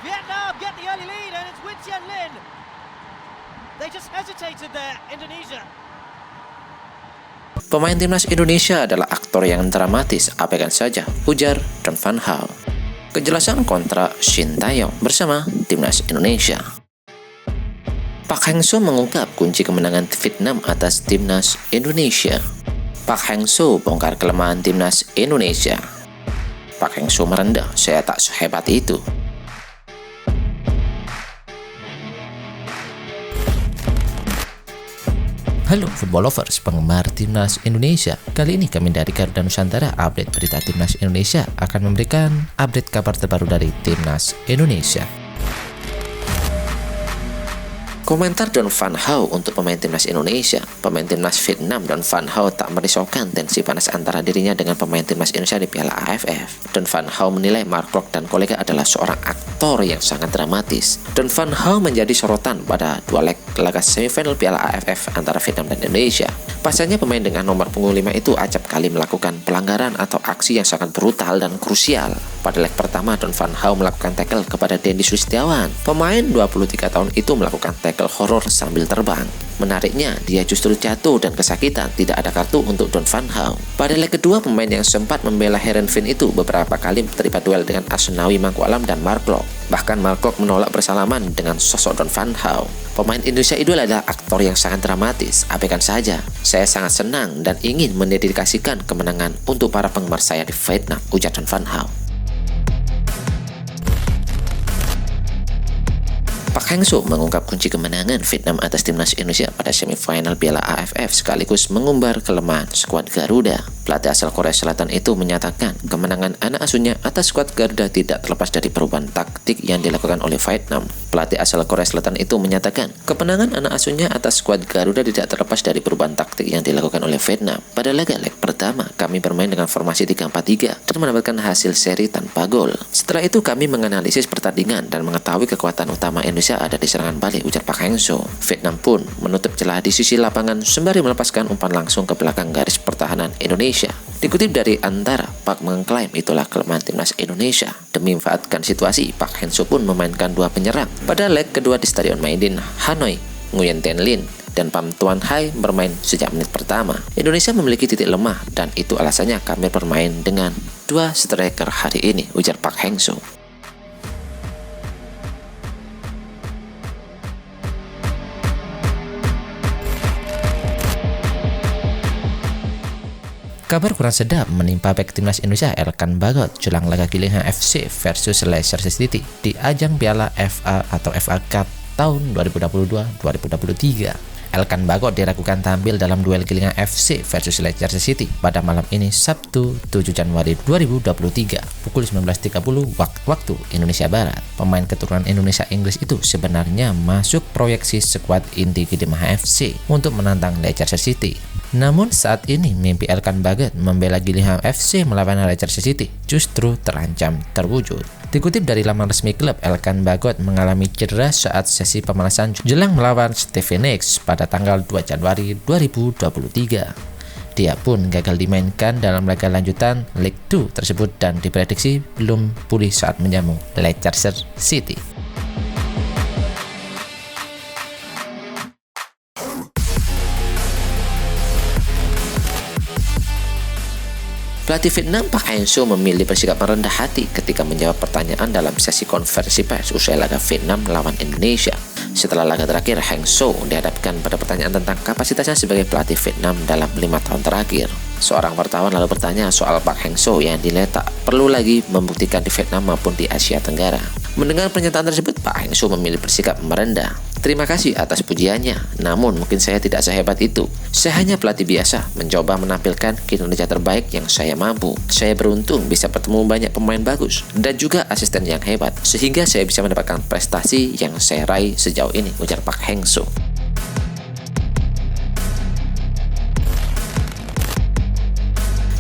Vietnam get the early lead and it's Win Chien Lin. They just hesitated there, Indonesia. Pemain timnas Indonesia adalah aktor yang dramatis, abaikan saja, ujar Don Van Gaal. Kejelasan kontrak Shin Tae-yong bersama timnas Indonesia. Park Hang-seo mengungkap kunci kemenangan Vietnam atas timnas Indonesia. Park Hang-seo bongkar kelemahan timnas Indonesia. Park Hang-seo merendah, saya tak sehebat itu. Halo football lovers, penggemar timnas Indonesia. Kali ini kami dari Garuda Nusantara update berita timnas Indonesia akan memberikan update kabar terbaru dari timnas Indonesia. Komentar Don Van Gaal untuk pemain timnas Indonesia. Pemain timnas Vietnam Don Van Gaal tak merisaukan tensi panas antara dirinya dengan pemain timnas Indonesia di Piala AFF. Don Van Gaal menilai Mark Klok dan kolega adalah seorang aktor yang sangat dramatis. Don Van Gaal menjadi sorotan pada dua laga semifinal Piala AFF antara Vietnam dan Indonesia. Pasalnya pemain dengan nomor punggung 5 itu acap kali melakukan pelanggaran atau aksi yang sangat brutal dan krusial. Pada leg pertama, Don Van Gaal melakukan tackle kepada Dendi Sulistiawan. Pemain 23 tahun itu melakukan tackle horor sambil terbang. Menariknya, dia justru jatuh dan kesakitan, tidak ada kartu untuk Don Van Gaal. Pada leg kedua, pemain yang sempat membela Heerenveen itu beberapa kali terlibat duel dengan Asnawi Mangkualam dan Mark Klok. Bahkan Mark Klok menolak bersalaman dengan sosok Don Van Gaal. Pemain Indonesia itu adalah aktor yang sangat dramatis, abaikan saja. Saya sangat senang dan ingin mendedikasikan kemenangan untuk para penggemar saya di Vietnam, ujar Don Van Gaal. Park Hang-seo mengungkap kunci kemenangan Vietnam atas timnas Indonesia pada semifinal Piala AFF sekaligus mengumbar kelemahan skuad Garuda. Pelatih asal Korea Selatan itu menyatakan kemenangan anak asuhnya atas skuad Garuda tidak terlepas dari perubahan taktik yang dilakukan oleh Vietnam. Pelatih asal Korea Selatan itu menyatakan kemenangan anak asuhnya atas skuad Garuda tidak terlepas dari perubahan taktik yang dilakukan oleh Vietnam. Pada laga leg pertama, kami bermain dengan formasi 3-4-3 dan mendapatkan hasil seri tanpa gol. Setelah itu kami menganalisis pertandingan dan mengetahui kekuatan utama Indonesia ada di serangan balik, ujar Park Hang-seo. Vietnam pun menutup celah di sisi lapangan sembari melepaskan umpan langsung ke belakang garis pertahanan Indonesia. Dikutip dari Antara, Park mengklaim itulah kelemahan timnas Indonesia. Demi memanfaatkan situasi, Park Hang-seo pun memainkan dua penyerang. Pada leg kedua di Stadion Maidin Hanoi, Nguyen Thanh Linh dan Pham Tuan Hai bermain sejak menit pertama. Indonesia memiliki titik lemah dan itu alasannya kami bermain dengan dua striker hari ini, ujar Park Hang-seo. Kabar kurang sedap menimpa bek timnas Indonesia Elkan Bagot jelang laga Gillingham FC versus Leicester City di ajang Piala FA atau FA Cup tahun 2022-2023. Elkan Bagot diragukan tampil dalam duel Gillingham FC versus Leicester City pada malam ini Sabtu 7 Januari 2023 pukul 19.30 waktu Indonesia Barat. Pemain keturunan Indonesia Inggris itu sebenarnya masuk proyeksi skuad inti Gillingham FC untuk menantang Leicester City. Namun saat ini mimpi Elkan Bagot membela Gillingham FC melawan Leicester City justru terancam terwujud. Dikutip dari laman resmi klub, Elkan Bagot mengalami cedera saat sesi pemanasan jelang melawan Steve Nicks pada tanggal 2 Januari 2023. Dia pun gagal dimainkan dalam laga lanjutan League 2 tersebut dan diprediksi belum pulih saat menjamu Leicester City. Pelatih Vietnam Park Hang-seo memilih bersikap merendah hati ketika menjawab pertanyaan dalam sesi konferensi pers usai laga Vietnam melawan Indonesia. Setelah laga terakhir, Hang-seo dihadapkan pada pertanyaan tentang kapasitasnya sebagai pelatih Vietnam dalam 5 tahun terakhir. Seorang wartawan lalu bertanya soal Park Hang-seo yang dinilai tak perlu lagi membuktikan di Vietnam maupun di Asia Tenggara. Mendengar pernyataan tersebut, Park Hang-seo memilih bersikap merendah. Terima kasih atas pujiannya, namun mungkin saya tidak sehebat itu. Saya hanya pelatih biasa, mencoba menampilkan kinerja terbaik yang saya mampu. Saya beruntung bisa bertemu banyak pemain bagus dan juga asisten yang hebat, sehingga saya bisa mendapatkan prestasi yang saya raih sejauh ini, ujar Park Hang-seo.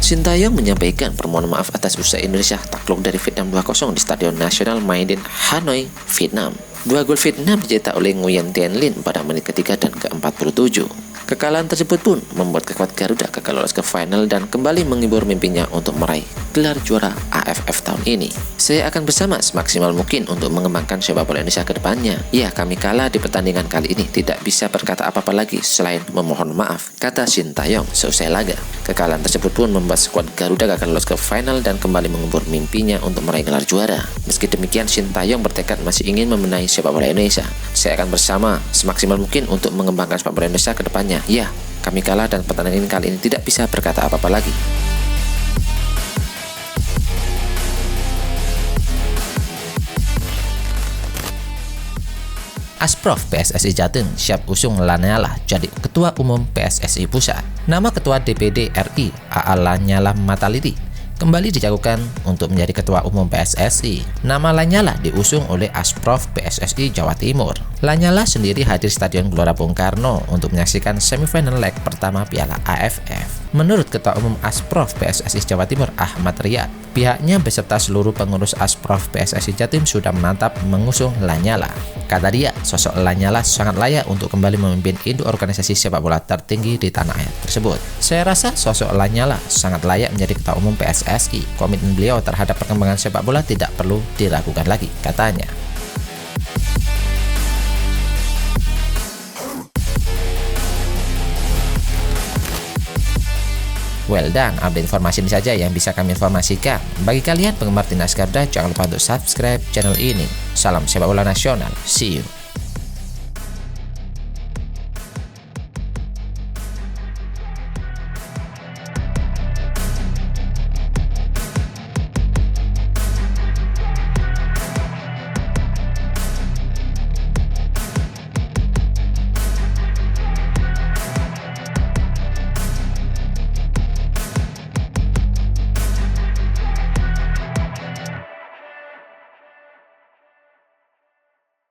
Shin Tae-yong menyampaikan permohonan maaf atas usai Indonesia takluk dari Vietnam 2-0 di Stadion Nasional Maidin Hanoi, Vietnam. 2 gol Vietnam dicetak oleh Nguyen Thanh Linh pada menit ketiga dan ke-47. Kekalahan tersebut pun membuat skuad Garuda gagal lolos ke final dan kembali menghibur mimpinya untuk meraih gelar juara AFF tahun ini. Saya akan bersama semaksimal mungkin untuk mengembangkan sepak bola Indonesia ke depannya. Ya, kami kalah di pertandingan kali ini, tidak bisa berkata apa-apa lagi selain memohon maaf, kata Shin Tae-yong seusai laga. Kekalahan tersebut pun membuat skuad Garuda gagal lolos ke final dan kembali mengubur mimpinya untuk meraih gelar juara. Meski demikian, Shin Tae-yong bertekad masih ingin membenahi sepak bola Indonesia. Saya akan bersama semaksimal mungkin untuk mengembangkan sepak bola Indonesia ke depannya. Ya, kami kalah dan pertandingan kali ini tidak bisa berkata apa-apa lagi. Asprof PSSI Jatim siap usung Lanyala jadi Ketua Umum PSSI Pusat. Nama Ketua DPD RI AA Lanyala Mataliti kembali dijagokan untuk menjadi Ketua Umum PSSI. Nama Lanyala diusung oleh Asprof PSSI Jawa Timur. Lanyala sendiri hadir Stadion Gelora Bung Karno untuk menyaksikan semifinal leg pertama Piala AFF. Menurut Ketua Umum Asprof PSSI Jawa Timur Ahmad Riyad, pihaknya beserta seluruh pengurus Asprof PSSI Jatim sudah menantap mengusung Lanyala. Kata dia, sosok Lanyala sangat layak untuk kembali memimpin induk organisasi sepak bola tertinggi di tanah air tersebut. Saya rasa sosok Lanyala sangat layak menjadi Ketua Umum PSSI. Komitmen beliau terhadap perkembangan sepak bola tidak perlu diragukan lagi, katanya. Well done, update informasi ini saja yang bisa kami informasikan. Bagi kalian penggemar timnas Garuda, jangan lupa untuk subscribe channel ini. Salam sepak bola nasional, see you.